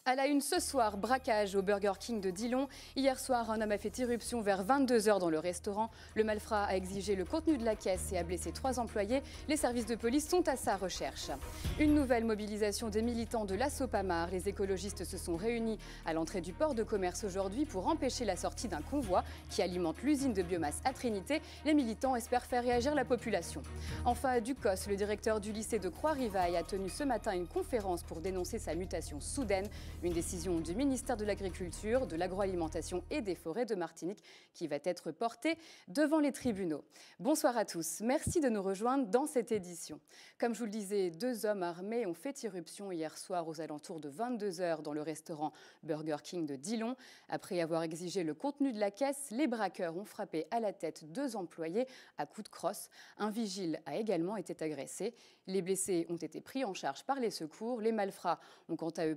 À la une ce soir, braquage au Burger King de Dillon. Hier soir, un homme a fait irruption vers 22 h dans le restaurant. Le malfrat a exigé le contenu de la caisse et a blessé 3 employés. Les services de police sont à sa recherche. Une nouvelle mobilisation des militants de l'Assopamar. Les écologistes se sont réunis à l'entrée du port de commerce aujourd'hui pour empêcher la sortie d'un convoi qui alimente l'usine de biomasse à Trinité. Les militants espèrent faire réagir la population. Enfin, à Ducos, le directeur du lycée de Croix-Rivaille a tenu ce matin une conférence pour dénoncer sa mutation soudaine. Une décision du ministère de l'Agriculture, de l'Agroalimentation et des Forêts de Martinique qui va être portée devant les tribunaux. Bonsoir à tous, merci de nous rejoindre dans cette édition. Comme je vous le disais, 2 hommes armés ont fait irruption hier soir aux alentours de 22 h dans le restaurant Burger King de Dillon. Après avoir exigé le contenu de la caisse, les braqueurs ont frappé à la tête 2 employés à coups de crosse. Un vigile a également été agressé. Les blessés ont été pris en charge par les secours. Les malfrats ont quant à eux...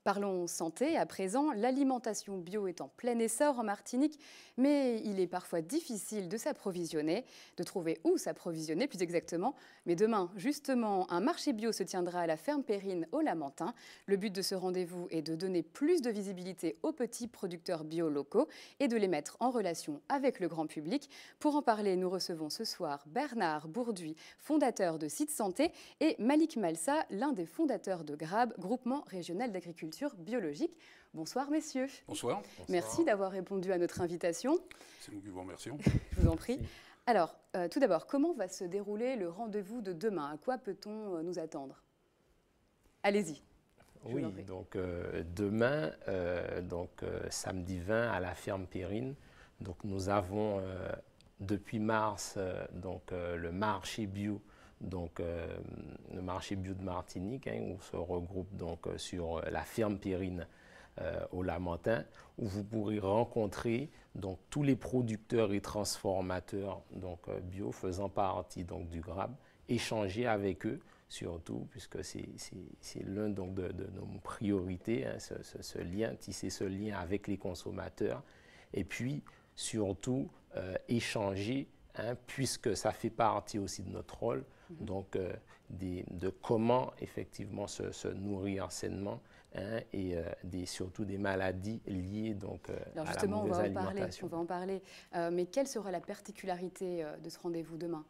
Parlons santé à présent. L'alimentation bio est en plein essor en Martinique, mais il est parfois difficile de s'approvisionner, de trouver où s'approvisionner plus exactement. Mais demain, justement, un marché bio se tiendra à la ferme Périne au Lamentin. Le but de ce rendez-vous est de donner plus de visibilité aux petits producteurs bio locaux et de les mettre en relation avec le grand public. Pour en parler, nous recevons ce soir Bernard Bourduy, fondateur de Site Santé, et Malik Malsa, l'un des fondateurs de GRAB, Groupement Régional d'Agriculture Biologique. Bonsoir messieurs. Bonsoir. Merci d'avoir répondu à notre invitation. C'est nous qui vous remercions. Je vous en prie. Alors, tout d'abord, comment va se dérouler le rendez-vous de demain? À quoi peut-on nous attendre? Allez-y. Oui, donc demain, samedi 20 à la ferme Périne, donc nous avons depuis mars le marché bio. Donc, le marché bio de Martinique, où on se regroupe donc sur la ferme Périne au Lamentin, où vous pourrez rencontrer donc tous les producteurs et transformateurs donc bio faisant partie donc du GRAB, échanger avec eux surtout, puisque c'est l'un donc de nos priorités, hein, ce lien, tisser ce lien avec les consommateurs, et puis surtout échanger. Hein, puisque ça fait partie aussi de notre rôle, donc de comment effectivement se nourrir sainement, hein, et surtout des maladies liées donc alors à la mauvaise alimentation. On va en parler. Mais quelle sera la particularité de ce rendez-vous demain?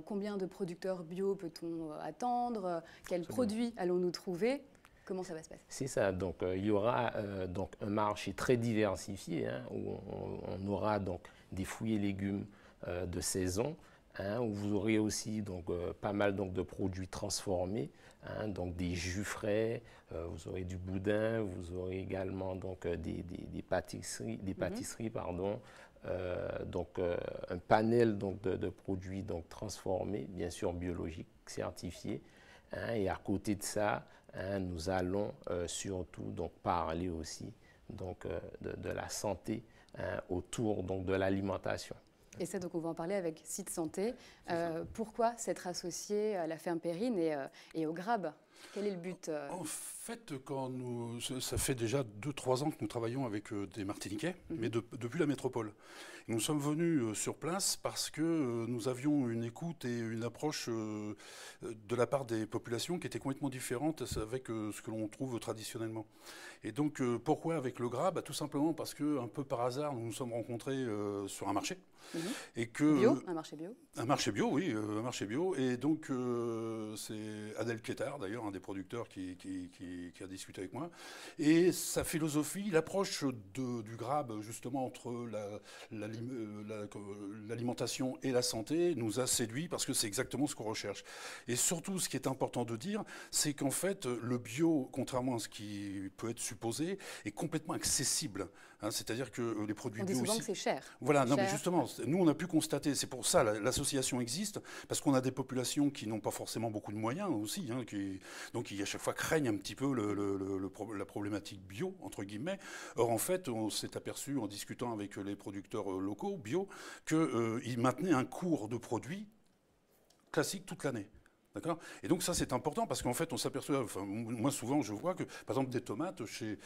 Combien de producteurs bio peut-on attendre? Quels produits allons-nous trouver? Comment ça va se passer? C'est ça, donc il y aura donc un marché très diversifié, hein, où on aura donc des fruits et légumes de saison, hein, où vous aurez aussi donc pas mal donc de produits transformés, hein, donc des jus frais, vous aurez du boudin, vous aurez également donc des pâtisseries, pardon, donc un panel donc de produits donc transformés, bien sûr biologiques, certifiés. Hein, et à côté de ça, hein, nous allons surtout donc parler aussi donc de la santé, hein, autour donc de l'alimentation. Et ça, donc, on va en parler avec Site Santé. Pourquoi s'être associé à la ferme Périne et au GRAB? Quel est le but? En fait, ça fait déjà 2-3 ans que nous travaillons avec des Martiniquais, mais depuis la métropole. Et nous sommes venus sur place parce que nous avions une écoute et une approche de la part des populations qui était complètement différente avec ce que l'on trouve traditionnellement. Et donc, pourquoi avec le GRAB? Tout simplement parce que, un peu par hasard, nous nous sommes rencontrés sur un marché. Et que, bio, un marché bio? Un marché bio, oui, un marché bio. Et donc, c'est Adel Kétard, d'ailleurs, un des producteurs qui a discuté avec moi. Et sa philosophie, l'approche du GRAB, justement, entre l'alimentation et la santé, nous a séduit parce que c'est exactement ce qu'on recherche. Et surtout, ce qui est important de dire, c'est qu'en fait, le bio, contrairement à ce qui peut être supposé, est complètement accessible. Hein, c'est-à-dire que les produits bio aussi... On dit souvent aussi, que c'est cher. Voilà, non, mais justement, nous, on a pu constater, c'est pour ça, l'association existe, parce qu'on a des populations qui n'ont pas forcément beaucoup de moyens aussi, hein, donc qui à chaque fois craignent un petit peu la problématique bio, entre guillemets. Or, en fait, on s'est aperçu, en discutant avec les producteurs locaux, bio, qu'ils maintenaient un cours de produits classique toute l'année. D'accord? Et donc ça c'est important parce qu'en fait on s'aperçoit, enfin moi souvent je vois que par exemple des tomates chez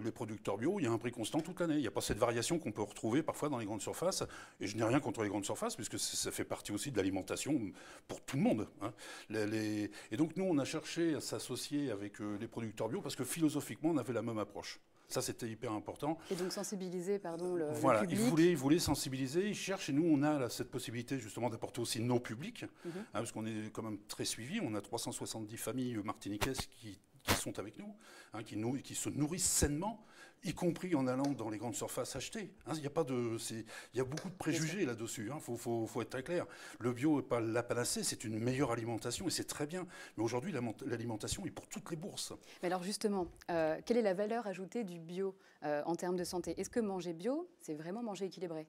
les producteurs bio, il y a un prix constant toute l'année. Il n'y a pas cette variation qu'on peut retrouver parfois dans les grandes surfaces. Et je n'ai rien contre les grandes surfaces puisque ça fait partie aussi de l'alimentation pour tout le monde. Hein. Et donc nous on a cherché à s'associer avec les producteurs bio parce que philosophiquement on avait la même approche. Ça, c'était hyper important. Et donc sensibiliser, le voilà, public. ils voulaient sensibiliser, ils cherchent, et nous, on a là, cette possibilité justement d'apporter aussi nos publics, parce qu'on est quand même très suivis. On a 370 familles martiniquaises qui sont avec nous, qui se nourrissent sainement, y compris en allant dans les grandes surfaces acheter. Il y a beaucoup de préjugés là-dessus. Faut être très clair. Le bio n'est pas la panacée, c'est une meilleure alimentation et c'est très bien. Mais aujourd'hui, l'alimentation est pour toutes les bourses. Mais alors justement, quelle est la valeur ajoutée du bio en termes de santé? Est-ce que manger bio, c'est vraiment manger équilibré?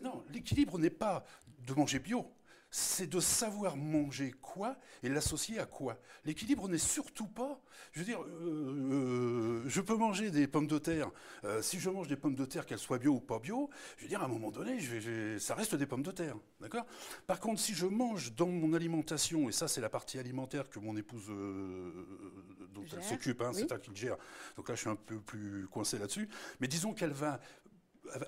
Non, l'équilibre n'est pas de manger bio. C'est de savoir manger quoi et l'associer à quoi. L'équilibre n'est surtout pas... Je veux dire, je peux manger des pommes de terre. Si je mange des pommes de terre, qu'elles soient bio ou pas bio, je veux dire, à un moment donné, ça reste des pommes de terre. D'accord ? Par contre, si je mange dans mon alimentation, et ça c'est la partie alimentaire que mon épouse dont elle s'occupe, oui. C'est elle qui le gère. Donc là, je suis un peu plus coincé là-dessus. Mais disons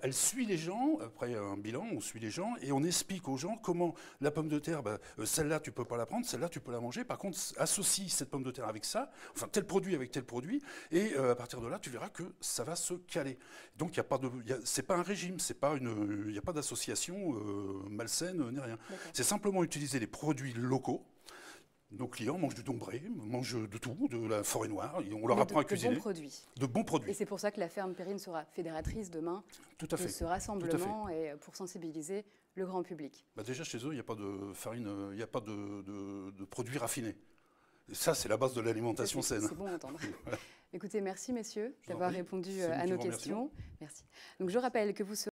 elle suit les gens, après un bilan, on suit les gens et on explique aux gens comment la pomme de terre, celle-là tu peux pas la prendre, celle-là tu peux la manger. Par contre, associe cette pomme de terre avec ça, enfin tel produit avec tel produit, et à partir de là, tu verras que ça va se caler. Donc c'est pas un régime, il n'y a pas d'association malsaine ni rien. C'est simplement utiliser les produits locaux. Nos clients mangent du dombré, mangent de tout, de la forêt noire, et on leur apprend à cuisiner. De bons produits. Et c'est pour ça que la ferme Périne sera fédératrice demain de ce rassemblement et pour sensibiliser le grand public. Déjà chez eux, il n'y a pas de farine, il n'y a pas de produits raffinés. Et ça, c'est la base de l'alimentation saine. C'est bon à entendre. Écoutez, merci messieurs d'avoir répondu à nos questions. Merci. Donc je rappelle que vous serez